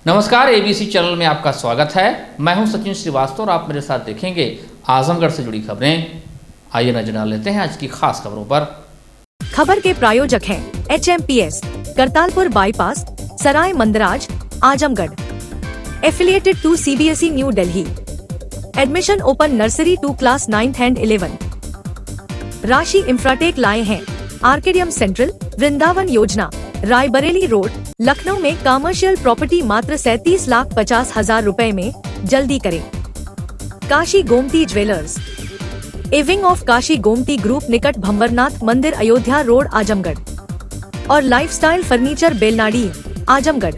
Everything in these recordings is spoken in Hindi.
नमस्कार, एबीसी चैनल में आपका स्वागत है। मैं हूं सचिन श्रीवास्तव और आप मेरे साथ देखेंगे आजमगढ़ से जुड़ी खबरें। आइए नजर डाल लेते हैं आज की खास खबरों पर। खबर के प्रायोजक हैं HMPS, Kartalpur bypass, Sarai Mandraj, Azamgarh. Affiliated to CBSE New Delhi. Admission open nursery to class 9th and 11th। राशि इंफ्राटेक लाए हैं आर्केडियम सेंट्रल, वृंदावन योजना, रायबरेली रोड, लखनऊ में कमर्शियल प्रॉपर्टी मात्र 37,50,000 रुपए में। जल्दी करें। Kashi Gomti jewellers, A wing of Kashi Gomti group निकट भंवरनाथ मंदिर, अयोध्या रोड, आजमगढ़। और लाइफस्टाइल फर्नीचर, बेलनाडी, आजमगढ़।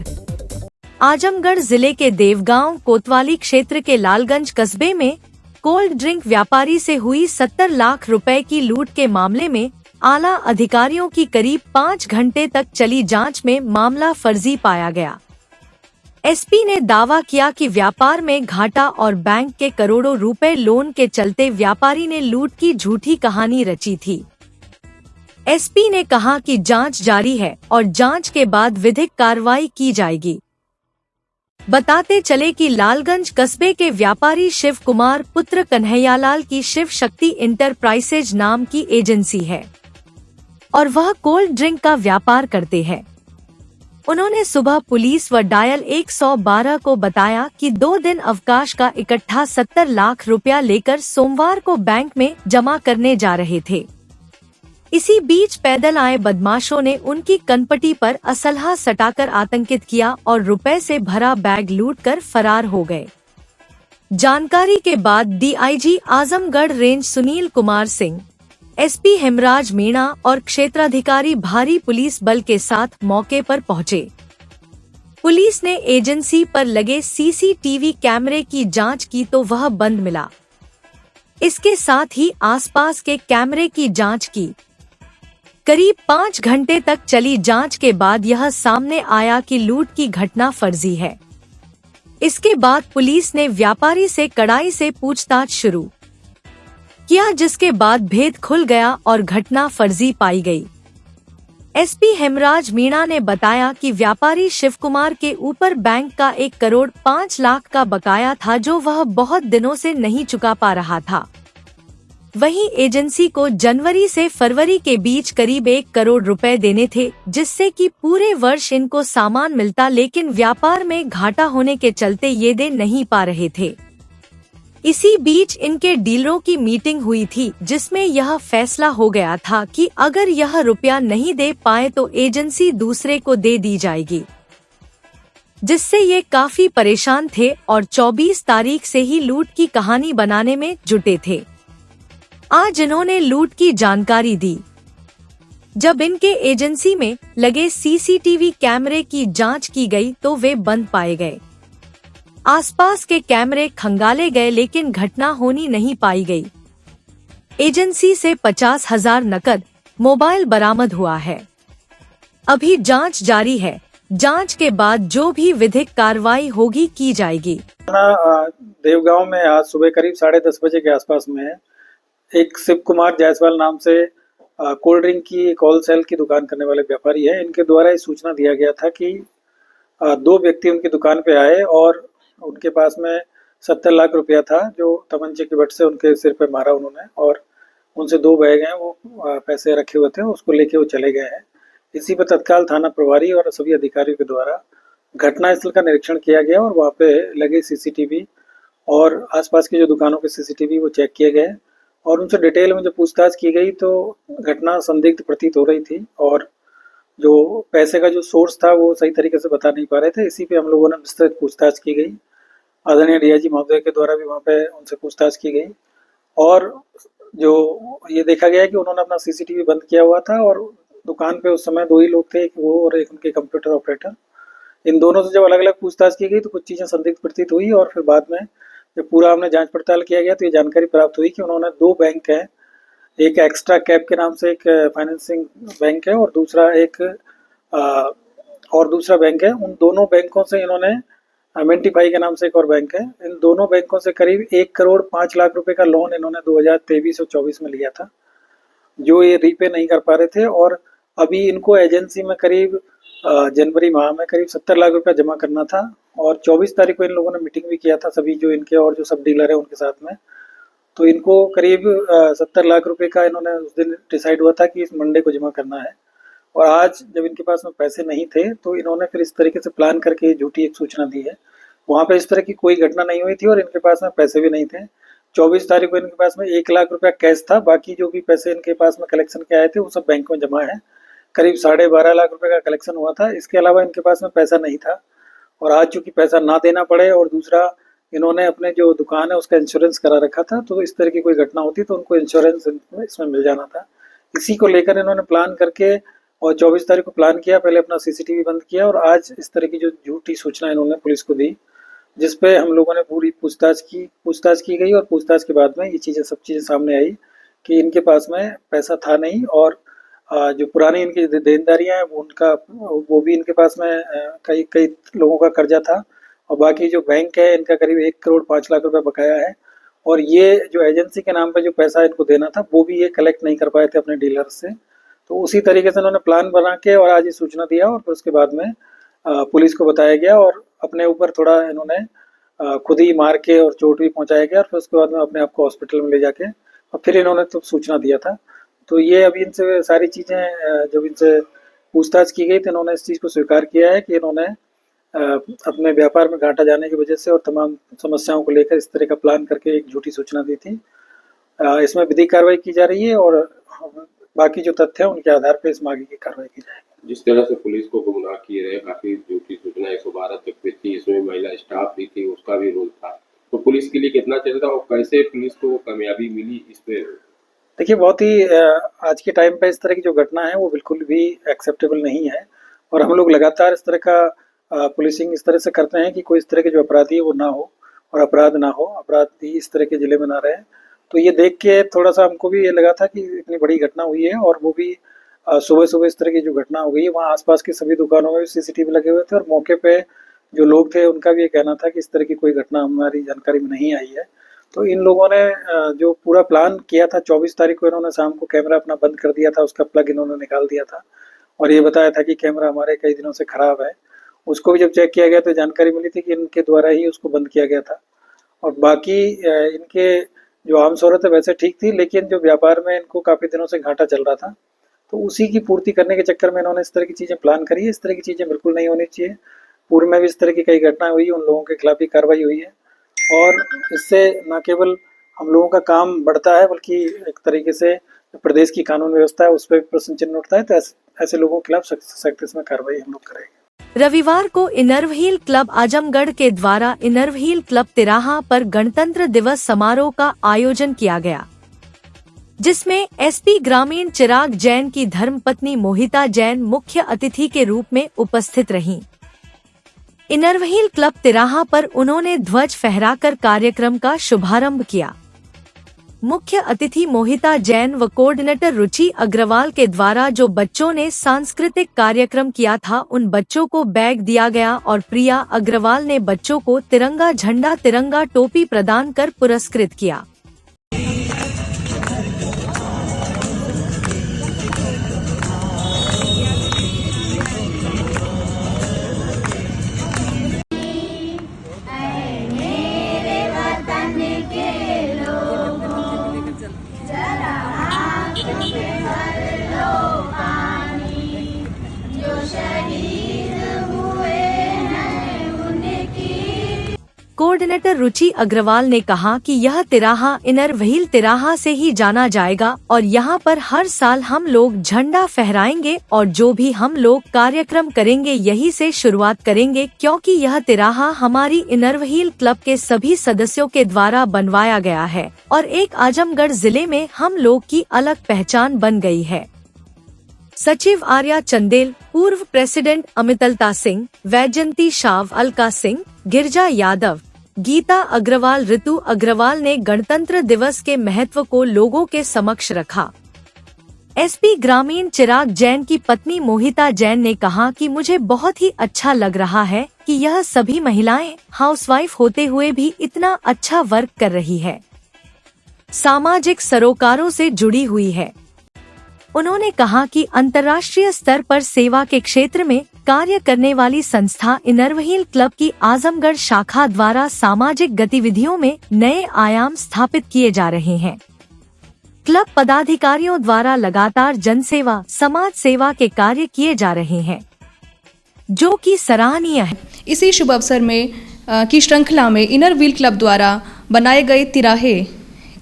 आजमगढ़ जिले के देवगांव कोतवाली क्षेत्र के लालगंज कस्बे में कोल्ड ड्रिंक व्यापारी से हुई 70 लाख रुपए की लूट के मामले में आला अधिकारियों की करीब 5 घंटे तक चली जांच में मामला फर्जी पाया गया। एसपी ने दावा किया कि व्यापार में घाटा और बैंक के करोड़ों रुपए लोन के चलते व्यापारी ने लूट की झूठी कहानी रची थी। एसपी ने कहा कि जांच जारी है और जांच के बाद विधिक कार्रवाई की जाएगी। बताते चले कि लालगंज कस्बे के व्यापारी शिव कुमार पुत्र कन्हैयालाल की शिव शक्ति इंटरप्राइजेज नाम की एजेंसी है और वह कोल्ड ड्रिंक का व्यापार करते हैं। उन्होंने सुबह पुलिस व डायल 112 को बताया कि 2 दिन अवकाश का इकट्ठा 70 लाख रुपया लेकर सोमवार को बैंक में जमा करने जा रहे थे। इसी बीच पैदल आए बदमाशों ने उनकी कनपटी पर असलहा सटाकर आतंकित किया और रुपए से भरा बैग लूटकर फरार हो गए। जानकारी के बाद DIG Azamgarh range Sunil Kumar Singh, SP Hemraj Meena और क्षेत्राधिकारी भारी पुलिस बल के साथ मौके पर पहुंचे। पुलिस ने एजेंसी पर लगे CCTV कैमरे की जांच की तो वह बंद मिला। इसके साथ ही आसपास के कैमरे की जांच की। करीब 5 घंटे तक चली जांच के बाद यह सामने आया कि लूट की घटना फर्जी है। इसके बाद पुलिस ने व्यापारी से कड़ाई से पूछताछ शुरू किया, जिसके बाद भेद खुल गया और घटना फर्जी पाई गई। SP हेमराज मीणा ने बताया कि व्यापारी शिव कुमार के ऊपर बैंक का 1,05,00,000 का बकाया था जो वह बहुत दिनों से नहीं चुका पा रहा था। वहीं एजेंसी को जनवरी से फरवरी के बीच करीब 1 करोड़ रुपए देने थे, जिससे कि पूरे वर्ष इनको सामान मिलता, लेकिन व्यापार में घाटा होने के चलते ये दे नहीं पा रहे थे। इसी बीच इनके डीलरों की मीटिंग हुई थी, जिसमें यह फैसला हो गया था कि अगर यह रुपया नहीं दे पाए तो एजेंसी दूसरे को दे दी जाएगी, जिससे ये काफी परेशान थे और 24 तारीख से ही लूट की कहानी बनाने में जुटे थे। आज इन्होंने लूट की जानकारी दी। जब इनके एजेंसी में लगे CCTV कैमरे की जांच की गई तो वे बंद पाए गए। आसपास के कैमरे खंगाले गए लेकिन घटना होनी नहीं पाई गई। एजेंसी से 50,000 नकद, मोबाइल बरामद हुआ है। अभी जांच जारी है। जांच के बाद जो भी विधिक कार्रवाई होगी की जाएगी। देवगांव में आज सुबह करीब 10:30 बजे के आसपास में एक शिव कुमार जायसवाल नाम से कोल्ड ड्रिंक की एक होलसेल की दुकान करने वाले व्यापारी है। इनके द्वारा ये सूचना दिया गया था कि 2 व्यक्ति उनकी दुकान पे आए और उनके पास में 70 लाख रुपया था जो तमंचे की बट से उनके सिर पे मारा उन्होंने, और उनसे 2 बैग हैं वो पैसे रखे हुए थे, उसको लेके वो चले गए हैं। इसी पर तत्काल थाना प्रभारी और सभी अधिकारियों के द्वारा घटनास्थल का निरीक्षण किया गया और वहाँ पे लगे CCTV और आसपास की जो दुकानों के CCTV वो चेक किए गए और उनसे डिटेल में जो पूछताछ की गई तो घटना संदिग्ध प्रतीत हो रही थी और जो पैसे का जो सोर्स था वो सही तरीके से बता नहीं पा रहे थे। इसी पे हम लोगों ने विस्तृत पूछताछ की गई। आदरणीय DIG महोदय के द्वारा भी वहाँ पे उनसे पूछताछ की गई और जो ये देखा गया कि उन्होंने अपना CCTV बंद किया हुआ था और दुकान पे उस समय 2 ही लोग थे, एक वो और एक उनके कंप्यूटर ऑपरेटर। इन दोनों से जब अलग अलग पूछताछ की गई तो कुछ चीज़ें संदिग्ध प्रतीत हुई और फिर बाद में जब पूरा हमने जांच पड़ताल किया गया तो ये जानकारी प्राप्त हुई कि उन्होंने 2 बैंक है, एक एक्स्ट्रा कैप के नाम से एक फाइनेंसिंग बैंक है और दूसरा बैंक है। उन दोनों बैंकों से इन्होंने मेंटिफाई के नाम से एक और बैंक है, इन दोनों बैंकों से करीब 1,05,00,000 रुपए का लोन इन्होंने 2023 और 24 में लिया था, जो ये रीपे नहीं कर पा रहे थे और अभी इनको एजेंसी में करीब जनवरी माह में करीब 70 लाख रुपया जमा करना था और 24 तारीख को इन लोगों ने मीटिंग भी किया था, सभी जो इनके और जो सब डीलर है उनके साथ में। तो इनको करीब 70 लाख रुपए का इन्होंने उस दिन डिसाइड हुआ था कि इस मंडे को जमा करना है। और आज जब इनके पास में पैसे नहीं थे तो इन्होंने फिर इस तरीके से प्लान करके झूठी एक सूचना दी है। वहाँ पे इस तरह की कोई घटना नहीं हुई थी और इनके पास में पैसे भी नहीं थे। 24 तारीख को इनके पास में 1 लाख रुपया कैश था, बाकी जो भी पैसे इनके पास में कलेक्शन के आए थे वो सब बैंक में जमा है। करीब 12.5 लाख रुपए का कलेक्शन हुआ था। इसके अलावा इनके पास में पैसा नहीं था और आज चूंकि पैसा ना देना पड़े और दूसरा इन्होंने अपने जो दुकान है उसका इंश्योरेंस करा रखा था, तो इस तरह की कोई घटना होती तो उनको इंश्योरेंस इसमें मिल जाना था। इसी को लेकर इन्होंने प्लान करके और 24 तारीख को प्लान किया, पहले अपना सीसीटीवी बंद किया और आज इस तरह की जो झूठी सूचना इन्होंने पुलिस को दी, जिस पे हम लोगों ने पूरी पूछताछ की गई और पूछताछ के बाद में ये सब चीज़ें सामने आई कि इनके पास में पैसा था नहीं और जो पुरानी इनकी देनदारियां हैं वो भी इनके पास में कई लोगों का कर्जा था और बाकी जो बैंक है इनका करीब 1 करोड़ 5 लाख रुपए बकाया है। और ये जो एजेंसी के नाम पर जो पैसा इनको देना था वो भी ये कलेक्ट नहीं कर पाए थे अपने डीलर से। तो उसी तरीके से उन्होंने प्लान बना के और आज ये सूचना दिया और फिर उसके बाद में पुलिस को बताया गया और अपने ऊपर थोड़ा इन्होंने खुद ही मार के और चोट भी पहुंचाया गया और फिर उसके बाद में अपने आप को हॉस्पिटल में ले जाके और फिर इन्होंने तो सूचना दिया था। तो ये अभी इनसे सारी चीज़ें जब इनसे पूछताछ की गई तो इन्होंने इस चीज़ को स्वीकार किया है कि इन्होंने अपने व्यापार में घाटा जाने की वजह से और तमाम समस्याओं को लेकर इस तरह का प्लान करके एक झूठी सूचना दी थी। इसमें विधिक कार्रवाई की जा रही है और बाकी जो तथ्य है उनके आधार पर इसमें आगे की कार्रवाई की जाएगी। जिस तरह से पुलिस को गुमराह किए रहे, काफी झूठी सूचना 112 तक भी थी, इसमें महिला स्टाफ भी थी, उसका भी रोल था, तो पुलिस के लिए कितना चलता और कैसे पुलिस को कामयाबी मिली इस पे? देखिए, बहुत ही आज के टाइम पे इस तरह की जो घटना है वो बिल्कुल भी एक्सेप्टेबल नहीं है और हम लोग लगातार इस तरह का पुलिसिंग इस तरह से करते हैं कि कोई इस तरह के जो अपराधी है वो ना हो और अपराध ना हो, अपराधी इस तरह के जिले में ना रहे। तो ये देख के थोड़ा सा हमको भी ये लगा था कि इतनी बड़ी घटना हुई है और वो भी सुबह सुबह इस तरह की जो घटना हो गई है, वहाँ आसपास की सभी दुकानों में भी सीसीटीवी लगे हुए थे और मौके पे जो लोग थे उनका भी ये कहना था कि इस तरह की कोई घटना हमारी जानकारी में नहीं आई है। तो इन लोगों ने जो पूरा प्लान किया था 24 तारीख को इन्होंने शाम को कैमरा अपना बंद कर दिया था, उसका प्लग इन्होंने निकाल दिया था और ये बताया था कि कैमरा हमारे कई दिनों से ख़राब है। उसको भी जब चेक किया गया तो जानकारी मिली थी कि इनके द्वारा ही उसको बंद किया गया था और बाकी इनके जो आम शोहरत है वैसे ठीक थी, लेकिन जो व्यापार में इनको काफ़ी दिनों से घाटा चल रहा था तो उसी की पूर्ति करने के चक्कर में इन्होंने इस तरह की चीज़ें प्लान करी है। इस तरह की चीज़ें बिल्कुल नहीं होनी चाहिए। पूर्व में भी इस तरह की कई घटनाएं हुई, उन लोगों के खिलाफ भी कार्रवाई हुई है और इससे न केवल हम लोगों का काम बढ़ता है बल्कि एक तरीके से प्रदेश की कानून व्यवस्था है उस पर भी प्रश्न चिन्ह उठता है। तो ऐसे लोगों के खिलाफ सख्त इसमें कार्रवाई हम लोग करेंगे। रविवार को इनर्व हील क्लब आजमगढ़ के द्वारा इनर्व हील क्लब तिराहा पर गणतंत्र दिवस समारोह का आयोजन किया गया, जिसमें एसपी ग्रामीण चिराग जैन की धर्मपत्नी मोहिता जैन मुख्य अतिथि के रूप में उपस्थित रहीं। इनर्व हील क्लब तिराहा पर उन्होंने ध्वज फहराकर कार्यक्रम का शुभारंभ किया। मुख्य अतिथि मोहिता जैन व कोऑर्डिनेटर रुचि अग्रवाल के द्वारा जो बच्चों ने सांस्कृतिक कार्यक्रम किया था उन बच्चों को बैग दिया गया और प्रिया अग्रवाल ने बच्चों को तिरंगा झंडा तिरंगा टोपी प्रदान कर पुरस्कृत किया। कोऑर्डिनेटर रुचि अग्रवाल ने कहा कि यह तिराहा इनर्व हील तिराहा से ही जाना जाएगा और यहाँ पर हर साल हम लोग झंडा फहराएंगे और जो भी हम लोग कार्यक्रम करेंगे यही से शुरुआत करेंगे, क्योंकि यह तिराहा हमारी इनर्व हील क्लब के सभी सदस्यों के द्वारा बनवाया गया है और एक आजमगढ़ जिले में हम लोग की अलग पहचान बन गई है। सचिव आर्या चंदेल, पूर्व प्रेसिडेंट अमितलता सिंह, वैजयंती शाव, अलका सिंह, गिरजा यादव, गीता अग्रवाल, ऋतु अग्रवाल ने गणतंत्र दिवस के महत्व को लोगों के समक्ष रखा। एसपी ग्रामीण चिराग जैन की पत्नी मोहिता जैन ने कहा कि मुझे बहुत ही अच्छा लग रहा है कि यह सभी महिलाएं हाउसवाइफ होते हुए भी इतना अच्छा वर्क कर रही है, सामाजिक सरोकारों से जुड़ी हुई है। उन्होंने कहा कि अंतर्राष्ट्रीय स्तर पर सेवा के क्षेत्र में कार्य करने वाली संस्था इनर व्हील क्लब की आजमगढ़ शाखा द्वारा सामाजिक गतिविधियों में नए आयाम स्थापित किए जा रहे हैं। क्लब पदाधिकारियों द्वारा लगातार जनसेवा, समाज सेवा के कार्य किए जा रहे हैं, जो कि सराहनीय है। इसी शुभ अवसर में की श्रृंखला में इनर व्हील क्लब द्वारा बनाए गए तिराहे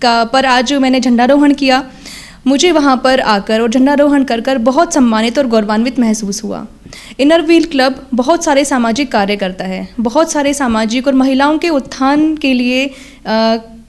का पर आज मैंने झंडारोहण किया। मुझे वहां पर आकर और झंडारोहण कर कर बहुत सम्मानित और गौरवान्वित महसूस हुआ। इनर व्हील क्लब बहुत सारे सामाजिक कार्य करता है, बहुत सारे सामाजिक और महिलाओं के उत्थान के लिए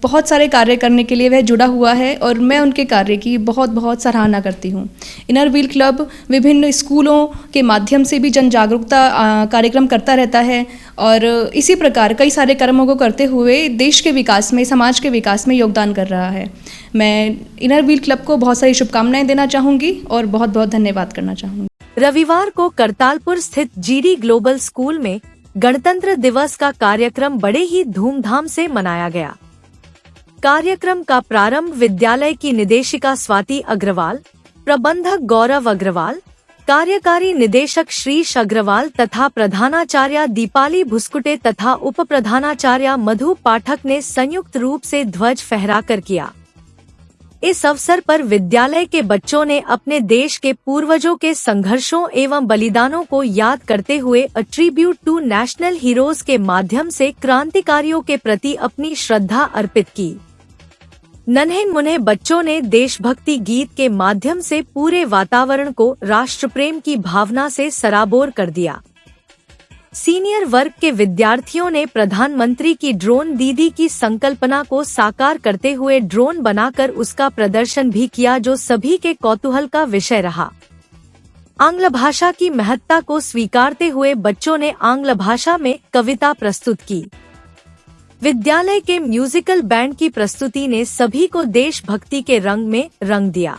बहुत सारे कार्य करने के लिए वह जुड़ा हुआ है और मैं उनके कार्य की बहुत बहुत सराहना करती हूँ। इनर व्हील क्लब विभिन्न स्कूलों के माध्यम से भी जन जागरूकता कार्यक्रम करता रहता है और इसी प्रकार कई सारे कर्मों को करते हुए देश के विकास में, समाज के विकास में योगदान कर रहा है। मैं इनर व्हील क्लब को बहुत सारी शुभकामनाएं देना चाहूँगी और बहुत बहुत धन्यवाद करना चाहूँगी। रविवार को करतालपुर स्थित जीडी ग्लोबल स्कूल में गणतंत्र दिवस का कार्यक्रम बड़े ही धूमधाम से मनाया गया। कार्यक्रम का प्रारंभ विद्यालय की निदेशिका स्वाति अग्रवाल, प्रबंधक गौरव अग्रवाल, कार्यकारी निदेशक श्रीश अग्रवाल तथा प्रधानाचार्य दीपाली भुस्कुटे तथा उप प्रधानाचार्य मधु पाठक ने संयुक्त रूप से ध्वज फहराकर किया। इस अवसर पर विद्यालय के बच्चों ने अपने देश के पूर्वजों के संघर्षों एवं बलिदानों को याद करते हुए a tribute to national heroes के माध्यम से क्रांतिकारियों के प्रति अपनी श्रद्धा अर्पित की। नन्हे मुन्ने बच्चों ने देशभक्ति गीत के माध्यम से पूरे वातावरण को राष्ट्रप्रेम की भावना से सराबोर कर दिया। सीनियर वर्ग के विद्यार्थियों ने प्रधानमंत्री की ड्रोन दीदी की संकल्पना को साकार करते हुए ड्रोन बनाकर उसका प्रदर्शन भी किया, जो सभी के कौतूहल का विषय रहा। आंग्ल भाषा की महत्ता को स्वीकारते हुए बच्चों ने आंग्ल भाषा में कविता प्रस्तुत की। विद्यालय के म्यूजिकल बैंड की प्रस्तुति ने सभी को देशभक्ति के रंग में रंग दिया।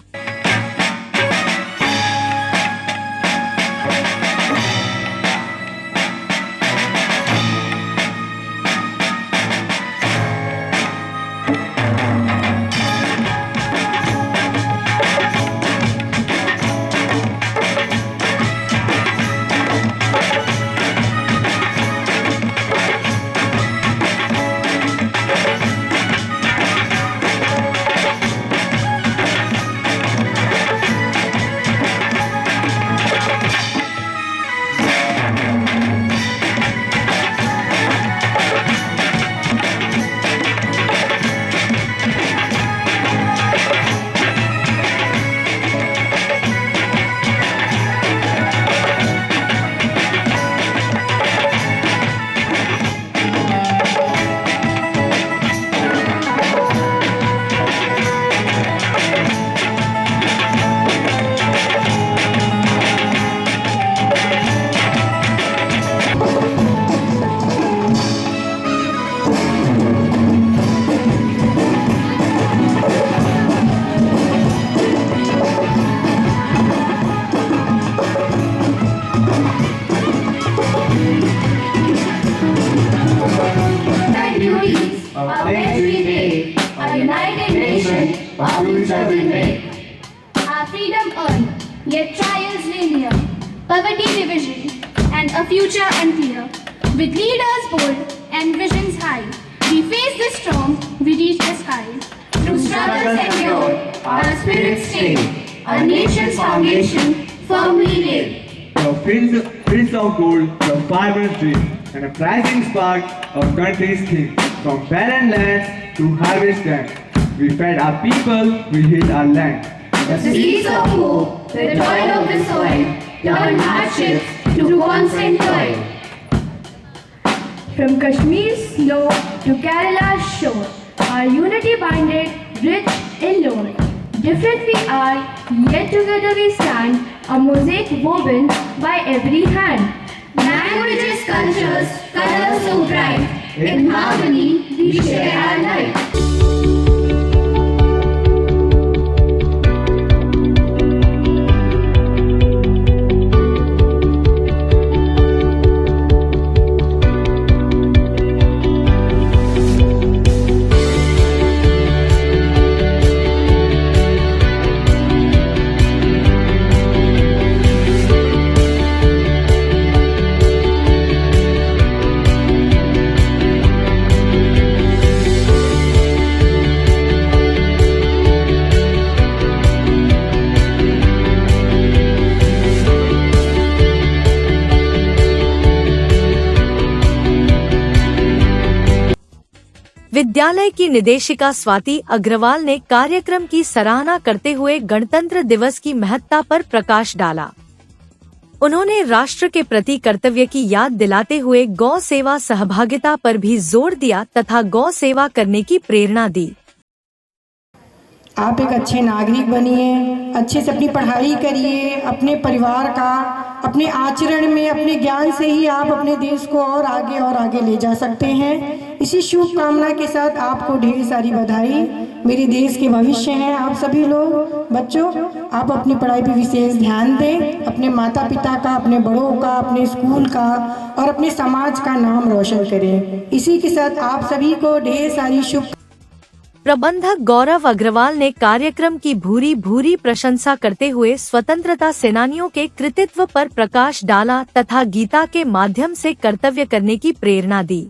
Our freedom earned, yet trials linear, poverty division, and a future unclear. With leaders bold and visions high, we face the storm, we reach the sky. Through struggle secure, our spirits stay, our nation's foundation firmly laid. The fields of gold, the vibrant dream, and a rising spark of country's king. From barren lands to harvest time, we fed our people, we healed our land. The seeds of hope, the toil of the soil, turn hardships to constant toil. From Kashmir's snow to Kerala's shore, our unity binded, rich in lore. Different we are, yet together we stand, a mosaic woven by every hand. Languages, cultures, colors so bright, in harmony we share our light. विद्यालय की निदेशिका स्वाति अग्रवाल ने कार्यक्रम की सराहना करते हुए गणतंत्र दिवस की महत्ता पर प्रकाश डाला। उन्होंने राष्ट्र के प्रति कर्तव्य की याद दिलाते हुए गौ सेवा सहभागिता पर भी जोर दिया तथा गौ सेवा करने की प्रेरणा दी। आप एक अच्छे नागरिक बनिए, अच्छे से अपनी पढ़ाई करिए, अपने परिवार का, अपने आचरण में, अपने ज्ञान से ही आप अपने देश को और आगे ले जा सकते हैं। इसी शुभकामना के साथ आपको ढेर सारी बधाई। मेरे देश के भविष्य हैं आप सभी लोग। बच्चों, आप अपनी पढ़ाई पर विशेष ध्यान दें, अपने माता पिता का, अपने बड़ों का, अपने स्कूल का और अपने समाज का नाम रोशन करें। इसी के साथ आप सभी को ढेर सारी शुभ। प्रबंधक गौरव अग्रवाल ने कार्यक्रम की भूरी भूरी प्रशंसा करते हुए स्वतंत्रता सेनानियों के कृतित्व पर प्रकाश डाला तथा गीता के माध्यम से कर्तव्य करने की प्रेरणा दी।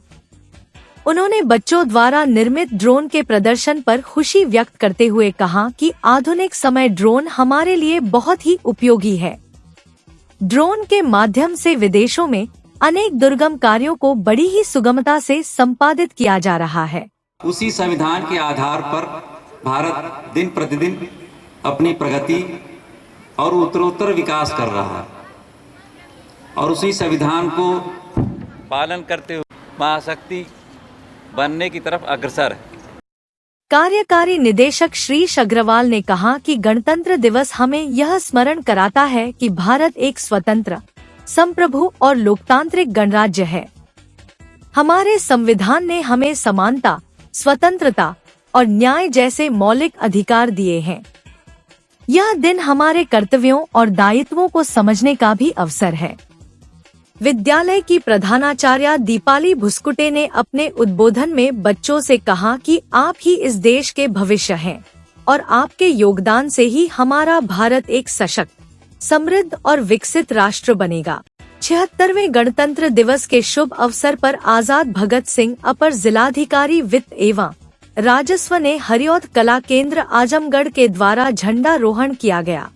उन्होंने बच्चों द्वारा निर्मित ड्रोन के प्रदर्शन पर खुशी व्यक्त करते हुए कहा कि आधुनिक समय ड्रोन हमारे लिए बहुत ही उपयोगी है। ड्रोन के माध्यम से विदेशों में अनेक दुर्गम कार्यों को बड़ी ही सुगमता से संपादित किया जा रहा है। उसी संविधान के आधार पर भारत दिन प्रतिदिन अपनी प्रगति और उत्तरोत्तर विकास कर रहा है और उसी संविधान को पालन करते हुए महाशक्ति बनने की तरफ अग्रसर है। कार्यकारी निदेशक श्रीश अग्रवाल ने कहा कि गणतंत्र दिवस हमें यह स्मरण कराता है कि भारत एक स्वतंत्र, संप्रभु और लोकतांत्रिक गणराज्य है। हमारे संविधान ने हमें समानता, स्वतंत्रता और न्याय जैसे मौलिक अधिकार दिए हैं। यह दिन हमारे कर्तव्यों और दायित्वों को समझने का भी अवसर है। विद्यालय की प्रधानाचार्या दीपाली भुस्कुटे ने अपने उद्बोधन में बच्चों से कहा कि आप ही इस देश के भविष्य हैं और आपके योगदान से ही हमारा भारत एक सशक्त, समृद्ध और विकसित राष्ट्र बनेगा। 76वें गणतंत्र दिवस के शुभ अवसर पर आजाद भगत सिंह अपर जिलाधिकारी वित्त एवं राजस्व ने हरिऔध कला केंद्र आजमगढ़ के द्वारा झंडारोहण किया गया।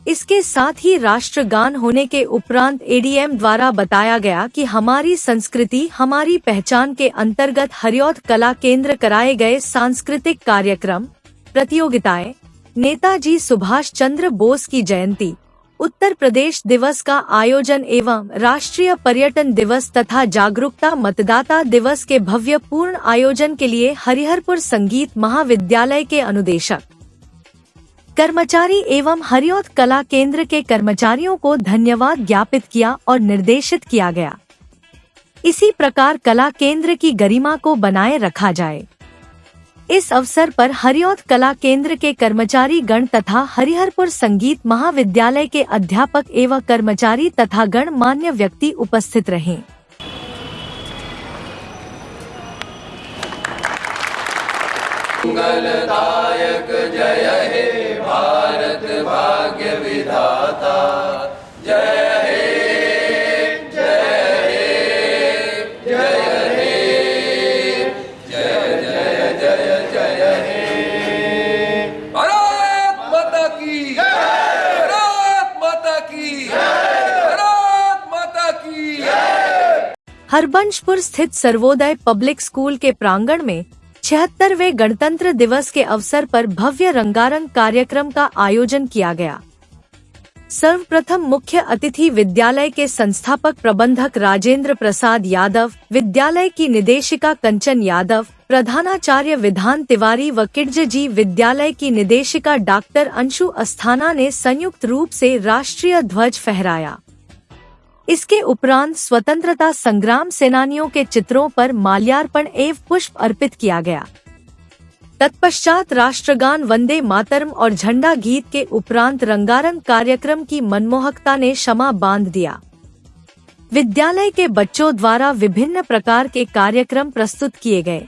इसके साथ ही राष्ट्रगान होने के उपरांत एडीएम द्वारा बताया गया कि हमारी संस्कृति हमारी पहचान के अंतर्गत हरिऔध कला केंद्र कराए गए सांस्कृतिक कार्यक्रम, प्रतियोगिताएं, नेताजी सुभाष चंद्र बोस की जयंती, उत्तर प्रदेश दिवस का आयोजन एवं राष्ट्रीय पर्यटन दिवस तथा जागरूकता मतदाता दिवस के भव्य पूर्ण आयोजन के लिए हरिहरपुर संगीत महाविद्यालय के अनुदेशक, कर्मचारी एवं हरिऔध कला केंद्र के कर्मचारियों को धन्यवाद ज्ञापित किया और निर्देशित किया गया। इसी प्रकार कला केंद्र की गरिमा को बनाए रखा जाए। इस अवसर पर हरिऔध कला केंद्र के कर्मचारी गण तथा हरिहरपुर संगीत महाविद्यालय के अध्यापक एवं कर्मचारी तथा गणमान्य व्यक्ति उपस्थित रहे। मंगलदायक जय हे भारत भाग्य विधाता, जय हे जय हे जय हे जय जय जय जय हे। भारत माता की जय, भारत माता की जय, भारत माता की जय। हरबंशपुर स्थित सर्वोदय पब्लिक स्कूल के प्रांगण में 76वें गणतंत्र दिवस के अवसर पर भव्य रंगारंग कार्यक्रम का आयोजन किया गया। सर्वप्रथम मुख्य अतिथि विद्यालय के संस्थापक प्रबंधक राजेंद्र प्रसाद यादव, विद्यालय की निदेशिका कंचन यादव, प्रधानाचार्य विधान तिवारी व किडजी विद्यालय की निदेशिका डॉक्टर अंशु अस्थाना ने संयुक्त रूप से राष्ट्रीय ध्वज फहराया। इसके उपरांत स्वतंत्रता संग्राम सेनानियों के चित्रों पर माल्यार्पण एवं पुष्प अर्पित किया गया। तत्पश्चात राष्ट्रगान वंदे मातरम और झंडा गीत के उपरांत रंगारंग कार्यक्रम की मनमोहकता ने शमा बांध दिया। विद्यालय के बच्चों द्वारा विभिन्न प्रकार के कार्यक्रम प्रस्तुत किए गए।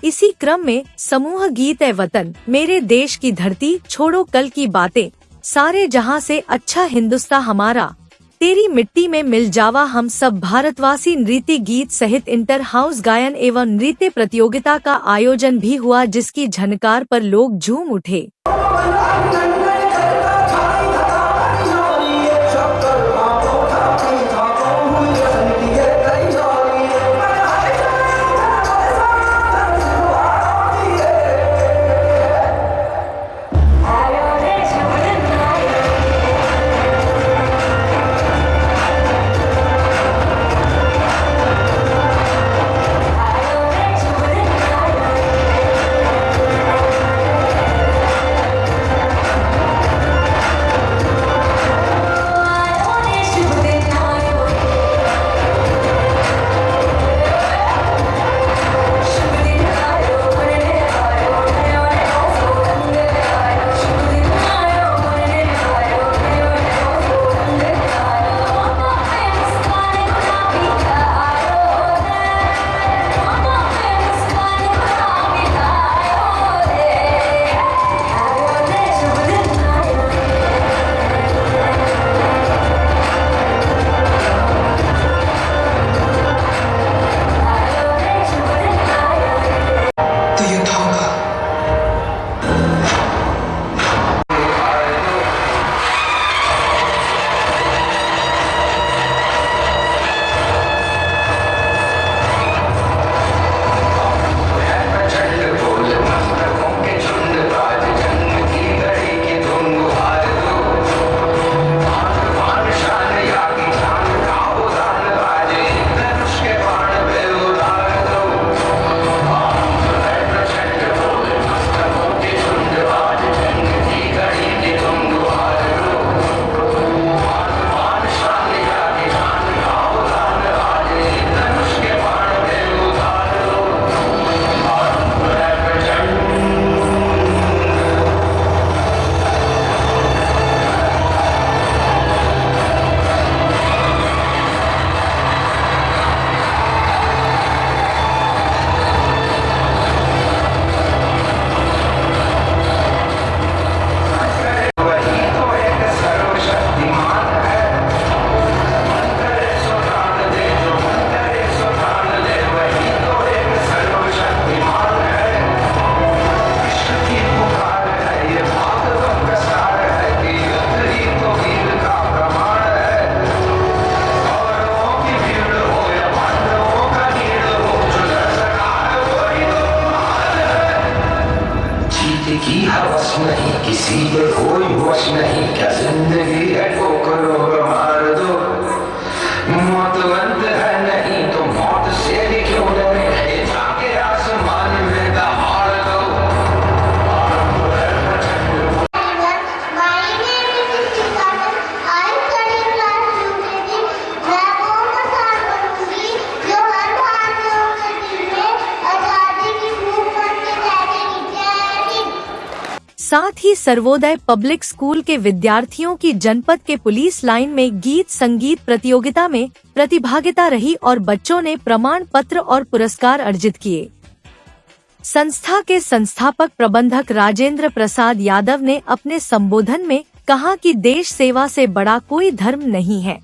इसी क्रम में समूह गीत ए वतन, मेरे देश की धरती, छोड़ो कल की बातें, सारे जहां से अच्छा हिंदुस्तान हमारा, तेरी मिट्टी में मिल जावा हम सब भारतवासी नृत्य गीत सहित इंटर हाउस गायन एवं नृत्य प्रतियोगिता का आयोजन भी हुआ, जिसकी झनकार पर लोग झूम उठे। किसी की हवस नहीं, किसी पे कोई होश नहीं, क्या जिंदगी है ठोकरों को मार दो, मौत अंत है नहीं तो मौत से भी क्यों डरे, ये जाके आसमान में दहाड़ दो। साथ ही सर्वोदय पब्लिक स्कूल के विद्यार्थियों की जनपद के पुलिस लाइन में गीत संगीत प्रतियोगिता में प्रतिभागिता रही और बच्चों ने प्रमाण पत्र और पुरस्कार अर्जित किए। संस्था के संस्थापक प्रबंधक राजेंद्र प्रसाद यादव ने अपने संबोधन में कहा कि देश सेवा से बड़ा कोई धर्म नहीं है।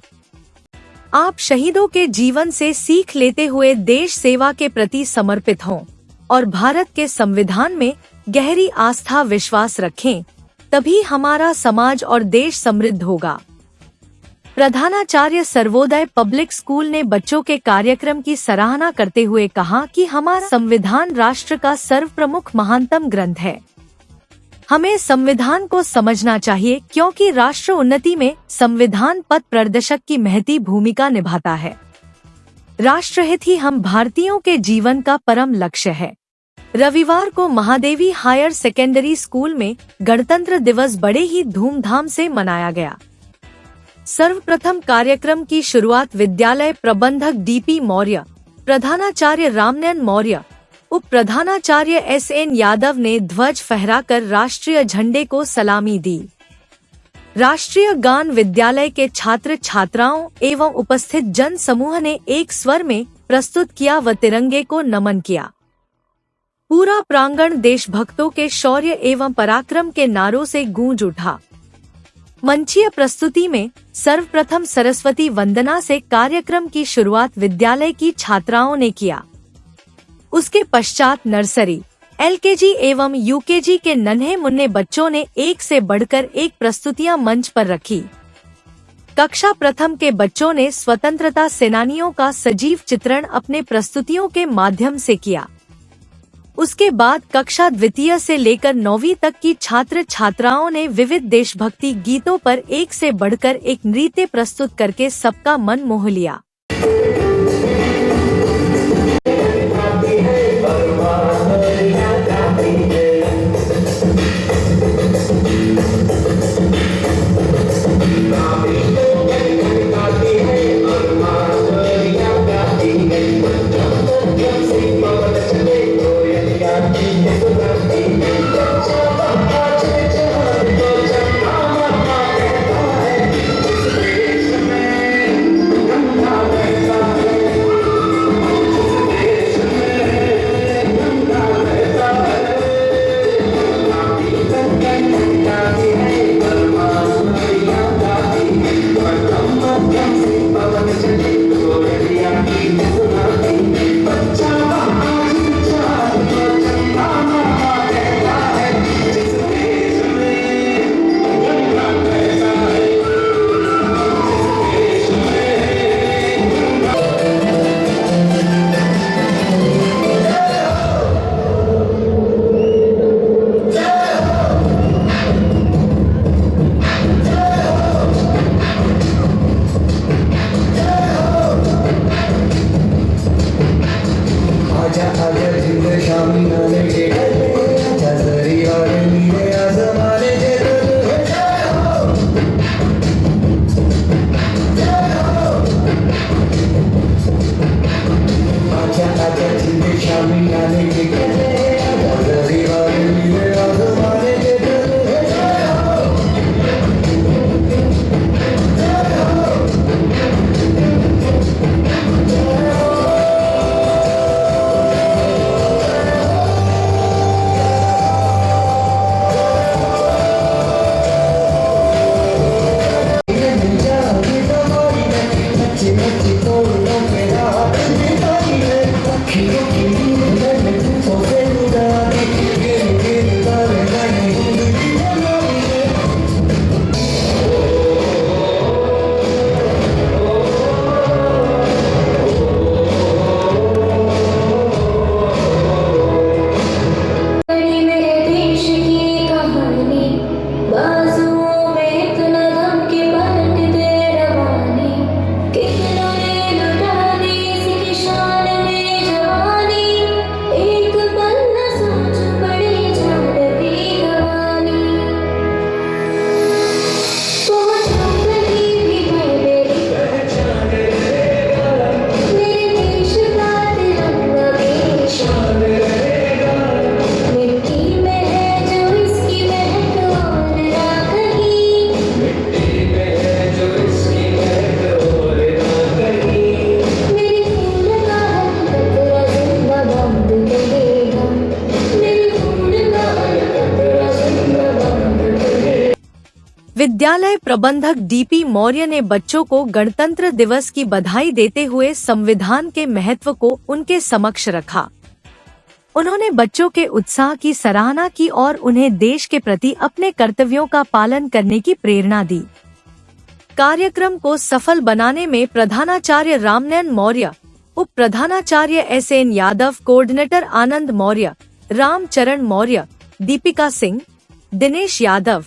आप शहीदों के जीवन से सीख लेते हुए देश सेवा के प्रति समर्पित हों और भारत के संविधान में गहरी आस्था विश्वास रखें, तभी हमारा समाज और देश समृद्ध होगा। प्रधानाचार्य सर्वोदय पब्लिक स्कूल ने बच्चों के कार्यक्रम की सराहना करते हुए कहा कि हमारा संविधान राष्ट्र का सर्वप्रमुख महानतम ग्रंथ है। हमें संविधान को समझना चाहिए क्योंकि राष्ट्र उन्नति में संविधान पथ प्रदर्शक की महती भूमिका निभाता है। राष्ट्रहित ही हम भारतीयों के जीवन का परम लक्ष्य है। रविवार को महादेवी हायर सेकेंडरी स्कूल में गणतंत्र दिवस बड़े ही धूमधाम से मनाया गया। सर्वप्रथम कार्यक्रम की शुरुआत विद्यालय प्रबंधक डीपी मौर्य, प्रधानाचार्य रामनयन मौर्य, उप प्रधानाचार्य SN यादव ने ध्वज फहराकर राष्ट्रीय झंडे को सलामी दी। राष्ट्रीय गान विद्यालय के छात्र छात्राओं एवं उपस्थित जन समूह ने एक स्वर में प्रस्तुत किया व तिरंगे को नमन किया। पूरा प्रांगण देशभक्तों के शौर्य एवं पराक्रम के नारों से गूंज उठा। मंचीय प्रस्तुति में सर्वप्रथम सरस्वती वंदना से कार्यक्रम की शुरुआत विद्यालय की छात्राओं ने किया। उसके पश्चात नर्सरी, LKG एवं UKG के नन्हे मुन्ने बच्चों ने एक से बढ़कर एक प्रस्तुतियां मंच पर रखी। कक्षा प्रथम के बच्चों ने स्वतंत्रता सेनानियों का सजीव चित्रण अपने प्रस्तुतियों के माध्यम से किया। उसके बाद कक्षा द्वितीय से लेकर 9वीं तक की छात्र छात्राओं ने विविध देशभक्ति गीतों पर एक से बढ़कर एक नृत्य प्रस्तुत करके सबका मन मोह लिया। विद्यालय प्रबंधक डीपी मौर्य ने बच्चों को गणतंत्र दिवस की बधाई देते हुए संविधान के महत्व को उनके समक्ष रखा। उन्होंने बच्चों के उत्साह की सराहना की और उन्हें देश के प्रति अपने कर्तव्यों का पालन करने की प्रेरणा दी। कार्यक्रम को सफल बनाने में प्रधानाचार्य रामनयन मौर्य, उप प्रधानाचार्य SN यादव, कोऑर्डिनेटर आनंद मौर्य, रामचरण मौर्य, दीपिका सिंह, दिनेश यादव,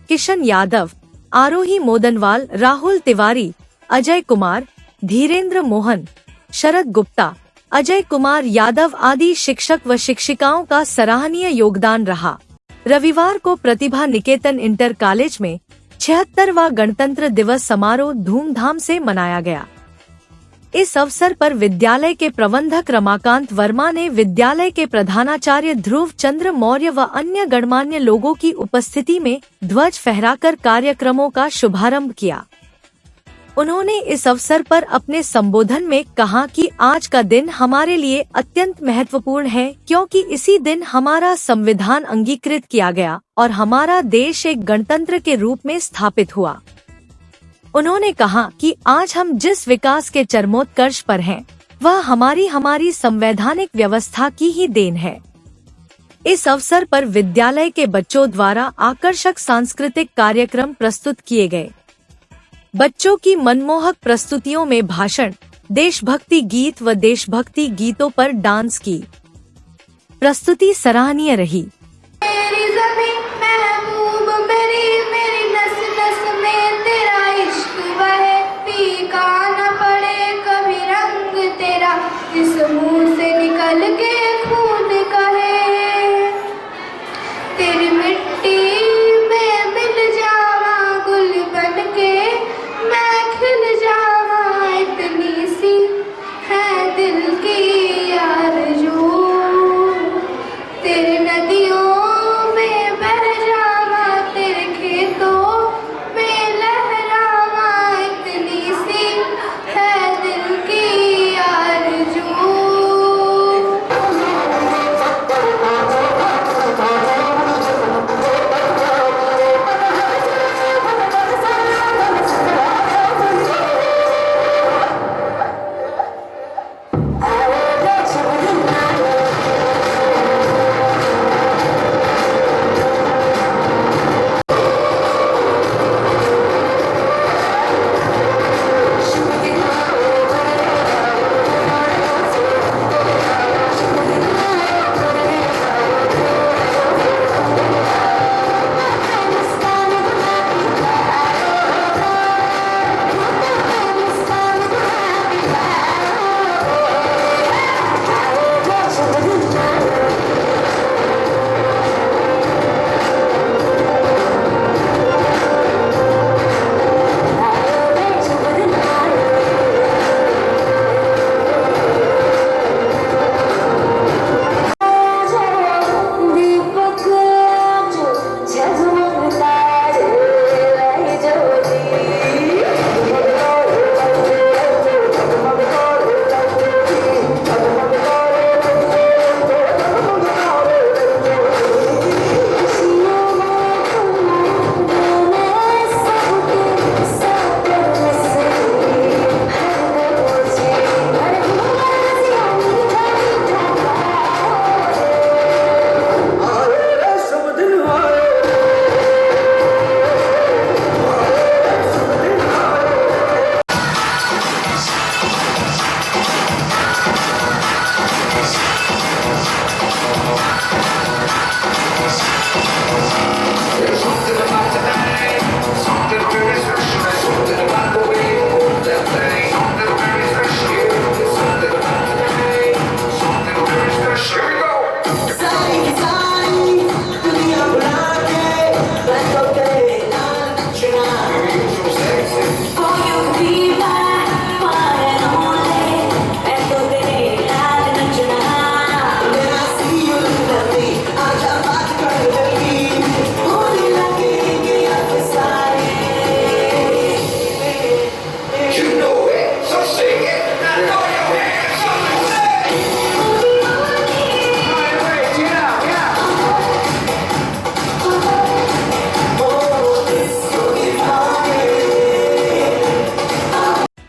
किशन यादव, आरोही मोदनवाल, राहुल तिवारी, अजय कुमार, धीरेन्द्र मोहन, शरद गुप्ता, अजय कुमार यादव आदि शिक्षक व शिक्षिकाओं का सराहनीय योगदान रहा। रविवार को प्रतिभा निकेतन इंटर कॉलेज में 76वां गणतंत्र दिवस समारोह धूमधाम से मनाया गया। इस अवसर पर विद्यालय के प्रबंधक रमाकांत वर्मा ने विद्यालय के प्रधानाचार्य ध्रुव चंद्र मौर्य व अन्य गणमान्य लोगों की उपस्थिति में ध्वज फहराकर कार्यक्रमों का शुभारंभ किया। उन्होंने इस अवसर पर अपने संबोधन में कहा कि आज का दिन हमारे लिए अत्यंत महत्वपूर्ण है, क्योंकि इसी दिन हमारा संविधान अंगीकृत किया गया और हमारा देश एक गणतंत्र के रूप में स्थापित हुआ। उन्होंने कहा कि आज हम जिस विकास के चरमोत्कर्ष पर हैं, वह हमारी संवैधानिक व्यवस्था की ही देन है। इस अवसर पर विद्यालय के बच्चों द्वारा आकर्षक सांस्कृतिक कार्यक्रम प्रस्तुत किए गए। बच्चों की मनमोहक प्रस्तुतियों में भाषण, देशभक्ति गीत व देशभक्ति गीतों पर डांस की प्रस्तुति सराहनीय रही। मेरी ज़मीं महबूब मेरी, मेरी नस नस में तेरा इश्क बहे, फीका न पड़े कभी रंग तेरा, इस मुंह से निकल के खून कहे, तेरी मिट्टी में मिल जावा गुल बन के, मैं खिल जावा, इतनी सी है दिल की आरज़ू, तेरे नदियों में बह जावा, तेरे खेतों में लहरावा, इतनी सी है दिल की आरज़ू।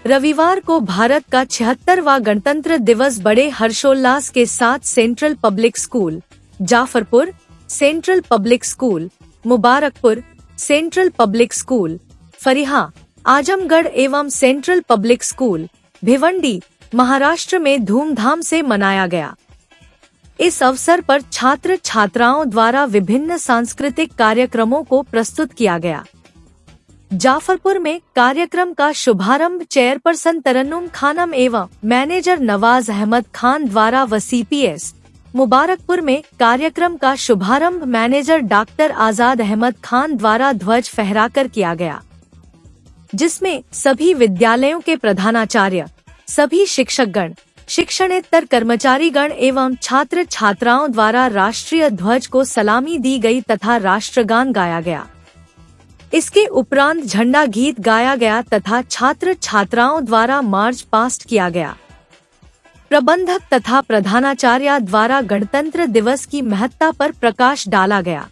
रविवार को भारत का 76वां गणतंत्र दिवस बड़े हर्षोल्लास के साथ central public school Jafarpur, central public school Mubarakpur, central public school Fariha, Azamgarh एवं central public school Bhiwandi, Maharashtra में धूमधाम से मनाया गया। इस अवसर पर छात्र छात्राओं द्वारा विभिन्न सांस्कृतिक कार्यक्रमों को प्रस्तुत किया गया। जाफरपुर में कार्यक्रम का शुभारंभ चेयरपर्सन तरन्नुम खानम एवं मैनेजर नवाज अहमद खान द्वारा व CPS मुबारकपुर में कार्यक्रम का शुभारंभ मैनेजर डॉक्टर आजाद अहमद खान द्वारा ध्वज फहराकर किया गया, जिसमें सभी विद्यालयों के प्रधानाचार्य, सभी शिक्षकगण, शिक्षणेतर कर्मचारीगण एवं छात्र छात्राओं द्वारा राष्ट्रीय ध्वज को सलामी दी गई तथा राष्ट्रगान गाया गया। इसके उपरांत झंडा गीत गाया गया तथा छात्र छात्राओं द्वारा मार्च पास्ट किया गया। प्रबंधक तथा प्रधानाचार्य द्वारा गणतंत्र दिवस की महत्ता पर प्रकाश डाला गया।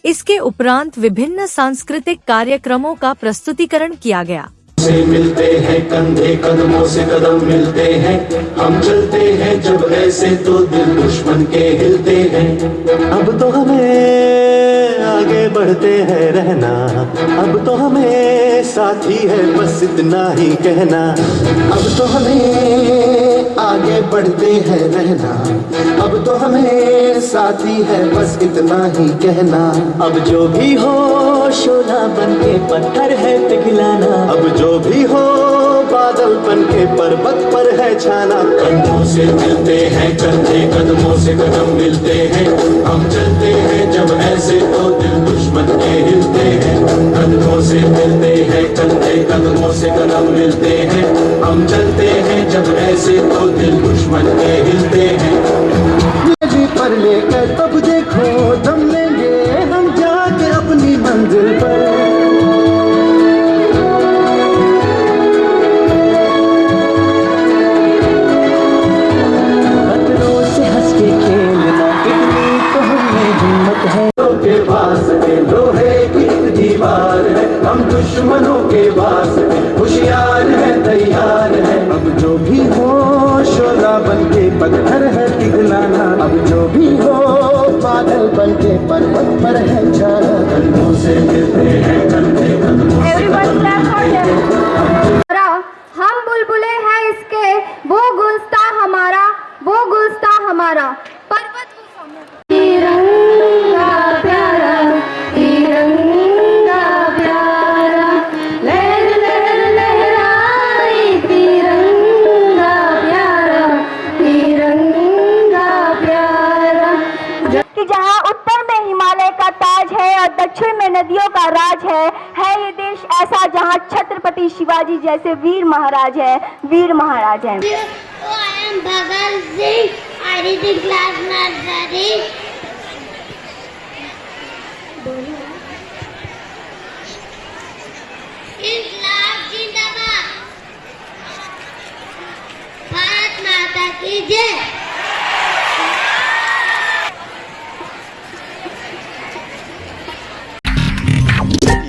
इसके उपरांत विभिन्न सांस्कृतिक कार्यक्रमों का प्रस्तुतिकरण किया गया। से मिलते हैं कंधे कदमों से कदम मिलते हैं, हम चलते हैं जब ऐसे तो दिल दुश्मन के हिलते हैं। अब तो हमें आगे बढ़ते हैं रहना, अब तो हमें साथी है बस इतना ही कहना। अब तो हमें आगे बढ़ते हैं रहना, अब तो हमें साथी है बस इतना ही कहना। अब जो भी हो शोला बन के पत्थर है पिघलाना, अब जो भी हो बादल बन के पर्वत पर है छाना। कंधों से मिलते हैं कंधे कदमों से कदम मिलते हैं, हम चलते हैं जब ऐसे तो दिल दुश्मन के हिलते हैं। कंधों से मिलते हैं कंधे कदमों से कदम मिलते हैं, हम चलते हैं जब ऐसे तो दिल दुश्मन के हिलते हैं। जी पर लेकर तब देखो दम लेंगे हम जाके अपनी मंजिल पर। लोहे की दीवार है, हम दुश्मनों के वास्ते होशियार है तैयार है। अब जो भी हो शोला बन के पत्थर है पिघलाना, अब जो भी हो बादल बन के पर्वत पर है छाना। कंधों से मिलते हैं कंधे कदमों से कदम मिलते हैं। हम बुलबुले हैं इसके, वो गुलस्ता हमारा, वो गुलस्ता हमारा। पर्वत तिरंगा प्यारा, तिरंगा प्यारा, लहर लहर लहराए तिरंगा प्यारा, तिरंगा प्यारा। कि जहाँ उत्तर में हिमालय का ताज है और दक्षिण में नदियों का राज है ये देश ऐसा जहाँ छत्रपति शिवाजी जैसे वीर महाराज है, वीर महाराज है। I am Bhagat Singh, I read in class nursery. इंकलाब जिंदाबाद, भारत माता की जय।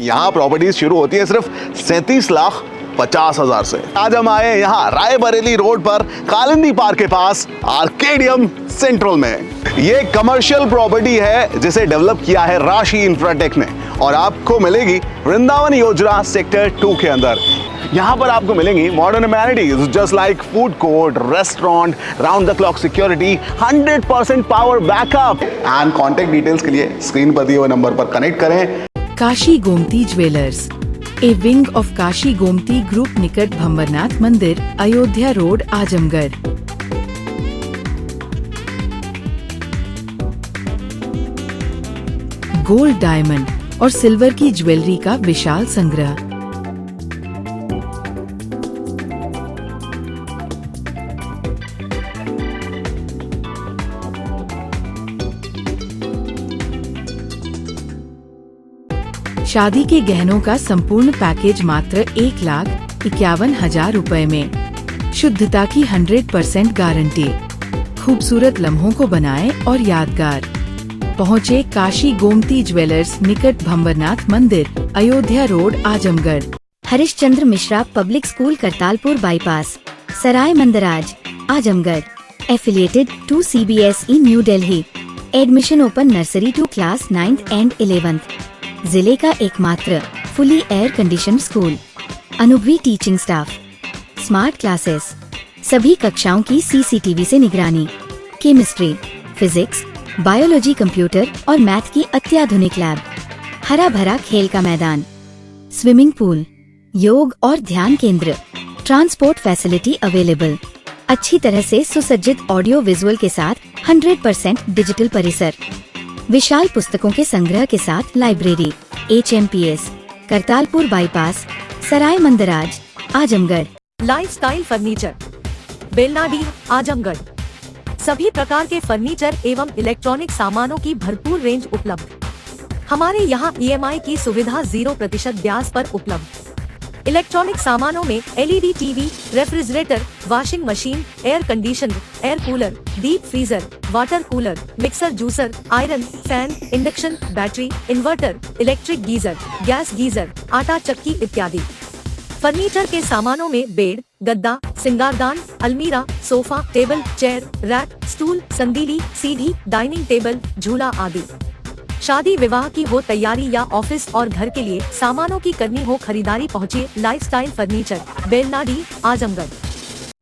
यहाँ प्रॉपर्टीज शुरू होती है सिर्फ 37,50,000 से। आज हम आए यहाँ रायबरेली रोड पर कालिंदी पार्क के पास आर्केडियम सेंट्रल में। ये कमर्शियल प्रॉपर्टी है जिसे डेवलप किया है राशि इंफ्राटेक ने और आपको मिलेगी वृंदावन योजना सेक्टर 2 के अंदर। यहाँ पर आपको मिलेंगी modern amenities just like food court, restaurant, round the clock security, 100% power backup. And contact details के लिए स्क्रीन पर दिए हुए नंबर पर कनेक्ट करें। Kashi Gomti jewellers, A wing of Kashi Gomti group निकट भंवरनाथ मंदिर, Ayodhya road, Azamgarh. Gold, diamond और सिल्वर की ज्वेलरी का विशाल संग्रह। शादी के गहनों का संपूर्ण पैकेज मात्र 1,51,000 रुपए में। शुद्धता की 100% गारंटी। खूबसूरत लम्हों को बनाएं और यादगार। पहुँचे काशी गोमती ज्वेलर्स निकट भंवरनाथ मंदिर, Ayodhya road, Azamgarh. Harishchandra Mishra public school Kartalpur bypass, Sarai Mandraj, Azamgarh. Affiliated to CBSE New Delhi. Admission open nursery to class 9th and 11th। जिले का एकमात्र फुली एयर कंडीशन स्कूल। अनुभवी टीचिंग स्टाफ। Smart classes. सभी कक्षाओं की CCTV से निगरानी। केमिस्ट्री, फिजिक्स, बायोलॉजी, कंप्यूटर और मैथ की अत्याधुनिक लैब। हरा भरा खेल का मैदान। स्विमिंग पूल, योग और ध्यान केंद्र। Transport facility available. अच्छी तरह से सुसज्जित ऑडियो विजुअल के साथ 100% डिजिटल परिसर। विशाल पुस्तकों के संग्रह के साथ library. HMPS, Kartalpur bypass, Sarai Mandraj, Azamgarh. Lifestyle furniture, Belnadi, Azamgarh. सभी प्रकार के फर्नीचर एवं इलेक्ट्रॉनिक सामानों की भरपूर रेंज उपलब्ध। हमारे यहाँ EMI की सुविधा 0% ब्याज पर उपलब्ध। इलेक्ट्रॉनिक सामानों में LED TV, refrigerator, washing machine, air conditioner, air cooler, deep freezer, water cooler, mixer juicer, iron, fan, induction, battery, inverter, electric geyser, gas geyser, आटा चक्की इत्यादि। फर्नीचर के सामानों में बेड, गद्दा, सिंगारदान, अलमीरा, sofa, table, chair, rack, stool, संदीली, सीढ़ी, डाइनिंग टेबल, झूला आदि। शादी विवाह की हो तैयारी या ऑफिस और घर के लिए सामानों की करनी हो खरीदारी, पहुँचिए लाइफस्टाइल फर्नीचर, बेलनाडी, आजमगढ़।